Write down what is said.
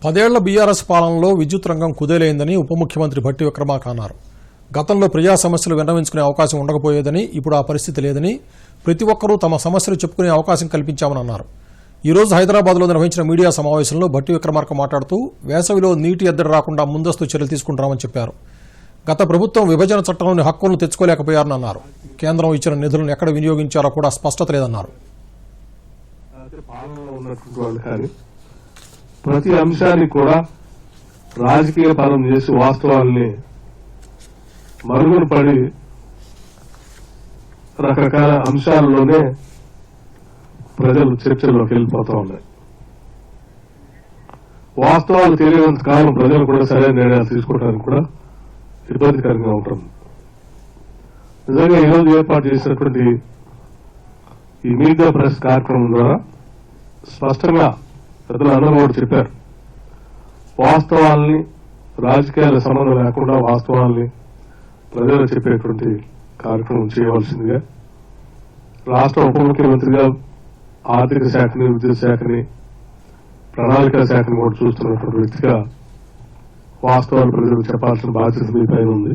10 ఏళ్ల బీఆర్ఎస్ పాలనలో విద్యుత్ రంగం కుదేలైందని ఉప ముఖ్యమంత్రి భట్టి విక్రమార్క అన్నారు. గతంలో ప్రజా సమస్యలు విన్నవించుకునే అవకాశం ఉండకపోయేదని, ఇప్పుడు ఆ పరిస్థితి లేదని, ప్రతి ఒక్కరూ తమ సమస్యలు చెప్పుకునే అవకాశం కల్పించామని అన్నారు. ఈ రోజు హైదరాబాద్లో నిర్వహించిన మీడియా సమావేశంలో భట్టి విక్రమార్క మాట్లాడుతూ వేసవిలో నీటి ఎద్దడి రాకుండా ముందస్తు చర్యలు తీసుకుంటామని చెప్పారు. గత ప్రభుత్వం విభజన చట్టంలోని హక్కులను తెచ్చుకోలేకపోయారని అన్నారు. కేంద్రం ఇచ్చిన నిధులను ఎక్కడ వినియోగించారో కూడా స్పష్టత లేదన్నారు. ప్రతి అంశాన్ని కూడా రాజకీయ పరం చేసి వాస్తవాల్ని మరుగున పడి రకరకాల అంశాల్లోనే ప్రజలు చర్చల్లోకి వెళ్ళిపోతా ఉన్నాయి. వాస్తవాలు తెలియనంత కాలం ప్రజలు కూడా సరైన నిర్ణయాలు తీసుకోవడానికి కూడా ఇబ్బందికరంగా ఉంటుంది. నిజంగా ఈరోజు ఏర్పాటు చేసినటువంటి ఈ మీట్ ద ప్రెస్ కార్యక్రమం ద్వారా స్పష్టంగా పెద్దలు అందరూ కూడా చెప్పారు. వాస్తవాల్ని రాజకీయాల సంబంధం లేకుండా వాస్తవాల్ని ప్రజలు చెప్పేటువంటి కార్యక్రమం చేయవలసిందిగా రాష్ట్ర ఉప ముఖ్యమంత్రిగా ఆర్థిక శాఖని, విద్యుత్ శాఖని, ప్రణాళిక శాఖని కూడా చూస్తున్నటువంటి వ్యక్తిగా వాస్తవాలు ప్రజలకు చెప్పాల్సిన బాధ్యత మీ పైన ఉంది.